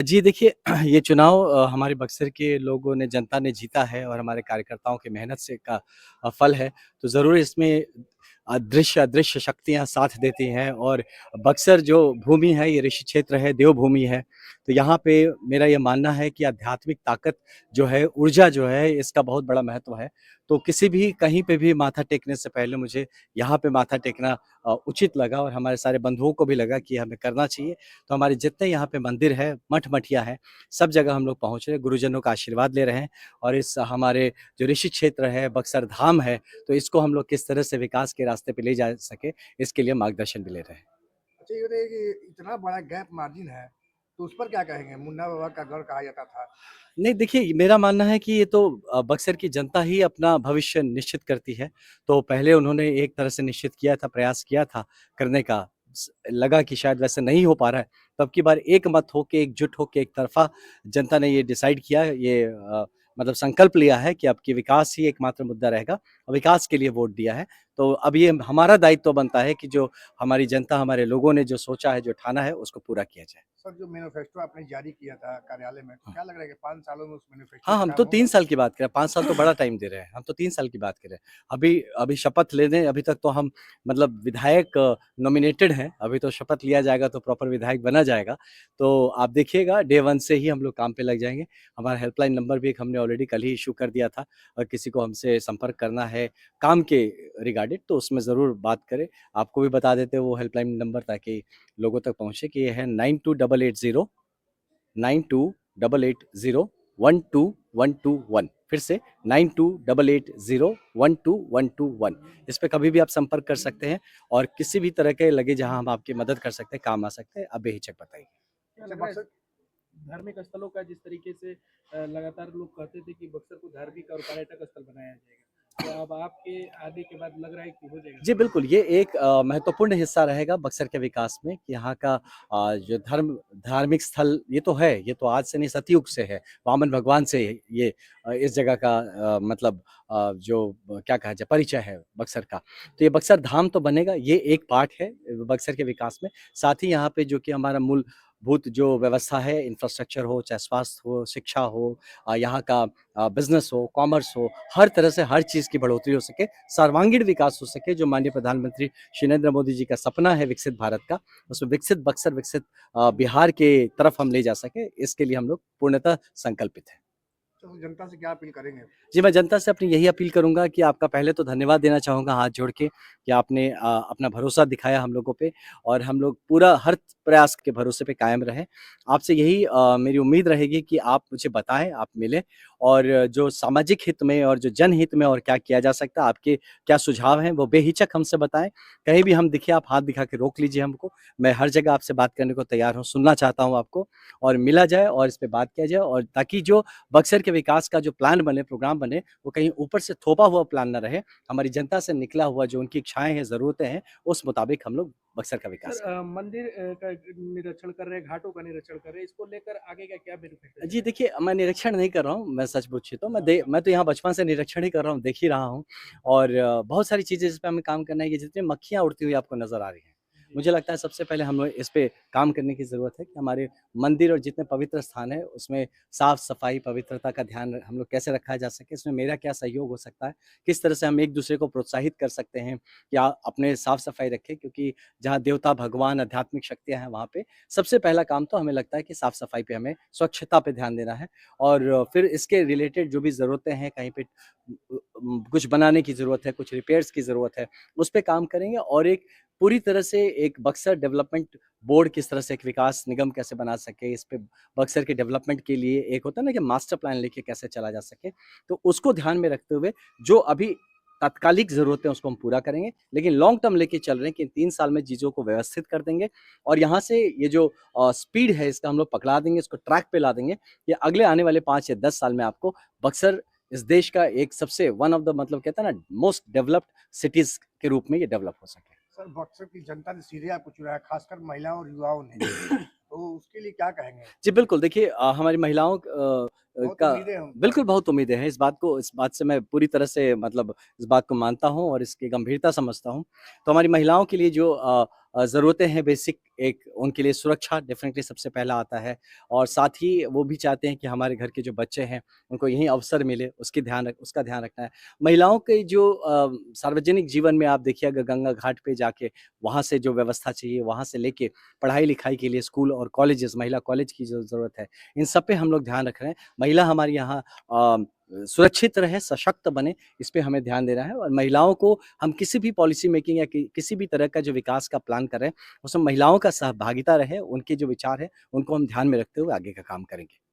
जी देखिए, ये चुनाव हमारे बक्सर के लोगों ने जनता ने जीता है और हमारे कार्यकर्ताओं की मेहनत से का फल है। तो ज़रूर इसमें दृश्य अदृश्य शक्तियाँ साथ देती हैं और बक्सर जो भूमि है ये ऋषि क्षेत्र है, देवभूमि है। तो यहाँ पे मेरा ये मानना है कि आध्यात्मिक ताकत जो है, ऊर्जा जो है इसका बहुत बड़ा महत्व है। तो किसी भी कहीं पे भी माथा टेकने से पहले मुझे यहाँ पे माथा टेकना उचित लगा और हमारे सारे बंधुओं को भी लगा कि हमें करना चाहिए। तो हमारे जितने यहाँ पे मंदिर है, मठ-मठिया हैं, सब जगह हम लोग पहुँच रहे हैं, गुरुजनों का आशीर्वाद ले रहे हैं और इस हमारे जो ऋषि क्षेत्र है, बक्सर धाम है, तो इसको हम लोग किस तरह से विकास के रास्ते पे ले जा सके, इसके लिए मार्गदर्शन भी ले रहे हैं। अच्छा ये बताइए कि इतना बड़ा गैप मार्जिन है, तो उस पर क्या कहेंगे? मुन्ना बाबा का गढ़ कहा जाता था। नहीं देखिए, मेरा मानना है कि ये तो बक्सर की जनता ही अपना भविष्य निश्चित करती है। तो पहले उन्होंने एक तरह से निश्चित किया था, प्रयास किया था करने का। लगा कि शायद वैसे नहीं हो पा रहा है, तो अब की बार एक मत होके, एकजुट होके, एक तरफ़ा जनता ने ये डिसाइड किया, ये मतलब संकल्प लिया है कि अब की विकास ही एकमात्र मुद्दा रहेगा और विकास के लिए वोट दिया है। तो अब ये हमारा दायित्व बनता है कि जो हमारी जनता, हमारे लोगों ने जो सोचा है, जो ठाना है, उसको पूरा किया जाए। सर जो मैनिफेस्टो आपने जारी किया था कार्यालय में, तो क्या लग रहा है कि 5 सालों में उस मैनिफेस्टो हाँ, पे हम काम तो होगा? 3 साल की बात कर रहे हैं, 5 साल तो बड़ा टाइम दे रहे हैं, हम तो 3 साल की बात कर रहे हैं। अभी अभी शपथ लेने अभी तक तो हम मतलब विधायक नॉमिनेटेड हैं, अभी तो शपथ लिया जाएगा तो प्रॉपर विधायक बना जाएगा। तो आप देखिएगा डे 1 से ही हम लोग काम पे लग जाएँगे। हमारा हेल्पलाइन नंबर भी एक हमने ऑलरेडी कल ही इश्यू कर दिया था और किसी को हमसे संपर्क करना है काम के रिगार्डेड तो उसमें ज़रूर बात करें। आपको भी बता देते हैं वो हेल्पलाइन नंबर ताकि लोगों तक पहुँचे कि ये है 92880 9288012121 फिर से 9288012121 इस पे कभी भी आप संपर्क कर सकते हैं और किसी भी तरह के लगे जहां हम आपकी मदद कर सकते हैं, काम आ सकते हैं, आप बेहिचक बताइए। क्या लग रहा है धार्मिक स्थलों का जिस तरीके से लगातार लोग कहते थे कि बक्सर को धार्मिक और पर्यटक स्थल बनाया जाएगा, तो अब आपके आने के बाद लग रहा है कि हो जाएगा? जी, बिल्कुल, ये एक महत्वपूर्ण हिस्सा रहेगा बक्सर के विकास में कि यहाँ का जो धार्मिक स्थल ये तो है, ये तो आज से नहीं सतयुग से है, वामन भगवान से ये इस जगह का मतलब जो क्या कहा जाए परिचय है बक्सर का। तो ये बक्सर धाम तो बनेगा, ये एक पार्ट है बक्सर के विकास में। साथ ही यहाँ पे जो कि हमारा मूलभूत जो व्यवस्था है, इंफ्रास्ट्रक्चर हो, चाहे स्वास्थ्य हो, शिक्षा हो यहाँ का बिज़नेस हो, कॉमर्स हो, हर तरह से हर चीज़ की बढ़ोतरी हो सके, सर्वांगीण विकास हो सके, जो माननीय प्रधानमंत्री श्री नरेंद्र मोदी जी का सपना है विकसित भारत का, उसमें विकसित बक्सर, विकसित बिहार के तरफ हम ले जा सकें, इसके लिए हम लोग पूर्णतः संकल्पित हैं। तो जनता से क्या अपील करेंगे? जी, मैं जनता से अपनी यही अपील करूँगा कि आपका पहले तो धन्यवाद देना चाहूँगा हाथ जोड़ के कि आपने अपना भरोसा दिखाया हम लोगों पे और हम लोग पूरा हर प्रयास के भरोसे पे कायम रहें। आपसे यही मेरी उम्मीद रहेगी कि आप मुझे बताएँ, आप मिलें और जो सामाजिक हित में और जो जनहित में और क्या किया जा सकता है, आपके क्या सुझाव हैं, वो बेहिचक हमसे बताएँ। कहीं भी हम दिखे, आप हाथ दिखा के रोक लीजिए हमको। मैं हर जगह आपसे बात करने को तैयार हूँ, सुनना चाहता हूँ आपको और मिला जाए और इस पे बात किया जाए और ताकि जो बक्सर के विकास का जो प्लान बने, प्रोग्राम बने, वो कहीं ऊपर से थोपा हुआ प्लान ना रहे। हमारी जनता से निकला हुआ जो उनकी इच्छाएँ हैं, ज़रूरतें हैं, उस मुताबिक हम लोग बक्सर का सर विकास करें। मंदिर का निरीक्षण कर रहे हैं, घाटों का निरीक्षण कर रहे हैं, इसको लेकर आगे का क्या मैनिफेस्टो जी है? देखिए, मैं निरीक्षण नहीं कर रहा हूँ, मैं सच पूछिए तो मैं तो यहाँ बचपन से निरीक्षण ही कर रहा हूँ, देख ही रहा हूँ और बहुत सारी चीज़ें जिस पे हमें काम करना है, ये जितनी मक्खियाँ उड़ती हुई आपको नज़र आ रही हैं। जी। मुझे लगता है सबसे पहले हम लोग इस पे काम करने की ज़रूरत है कि हमारे मंदिर और जितने पवित्र स्थान हैं, उसमें साफ-सफाई, पवित्रता का ध्यान हम लोग कैसे रखा जा सके, इसमें मेरा क्या सहयोग हो सकता है, किस तरह से हम एक-दूसरे को प्रोत्साहित कर सकते हैं कि अपने साफ-सफाई रखें क्योंकि जहाँ देवता, भगवान, आध्यात्मिक शक्तियाँ हैं, वहाँ पे सबसे पहला काम तो हमें लगता है कि साफ-सफाई पे हमें स्वच्छता पे ध्यान देना है और फिर इसके रिलेटेड जो भी ज़रूरतें हैं कहीं पे कुछ बनाने की ज़रूरत है, कुछ रिपेयर्स की ज़रूरत है, उस पे काम करेंगे और एक पूरी तरह से एक बक्सर डेवलपमेंट बोर्ड किस तरह से एक विकास निगम कैसे बना सके, इस पे बक्सर के डेवलपमेंट के लिए एक होता है ना कि मास्टर प्लान लेके कैसे चला जा सके, तो उसको ध्यान में रखते हुए जो अभी तात्कालिक ज़रूरतें हैं उसको हम पूरा करेंगे, लेकिन लॉन्ग टर्म लेके चल रहे हैं कि 3 साल में चीज़ों को व्यवस्थित कर देंगे और यहाँ से ये जो स्पीड है इसका हम लोग पकड़ा देंगे, इसको ट्रैक पे ला देंगे कि अगले आने वाले 5 या 10 साल में आपको बक्सर इस देश का एक सबसे वन ऑफ द मतलब कहते हैं ना मोस्ट डेवलप्ड सिटीज़ के रूप में ये डेवलप हो सके। सर बक्सर की जनता ने सीधे आपको चुना है, खासकर महिलाओं और युवाओं ने, तो उसके लिए क्या कहेंगे? जी, बिल्कुल देखिए हमारी महिलाओं बहुत का उम्मीदें हैं उन पर। बिल्कुल बहुत उम्मीदें हैं इस बात से मैं पूरी तरह से मतलब इस बात को मानता हूँ और इसकी गंभीरता समझता हूँ। तो हमारी महिलाओं के लिए जो ज़रूरतें हैं बेसिक एक उनके लिए सुरक्षा डेफ़िनेटली सबसे पहला आता है और साथ ही वो भी चाहते हैं कि हमारे घर के जो बच्चे हैं, उनको यहीं अवसर मिले, उसका ध्यान रखना है। महिलाओं के जो सार्वजनिक जीवन में आप देखिए अगर गंगा घाट पे जाके वहाँ से जो व्यवस्था चाहिए, वहाँ से लेके पढ़ाई-लिखाई के लिए स्कूल और कॉलेजेस, महिला कॉलेज की जो ज़रूरत है, इन सब पे हम लोग ध्यान रख रहे हैं। महिला हमारी यहाँ सुरक्षित रहे, सशक्त बने, इस पे हमें ध्यान देना है और महिलाओं को हम किसी भी पॉलिसी मेकिंग या किसी भी तरह का जो विकास का प्लान कर रहे हैं, उसमें महिलाओं का सहभागिता रहे, उनके जो विचार हैं, उनको हम ध्यान में रखते हुए आगे का काम करेंगे।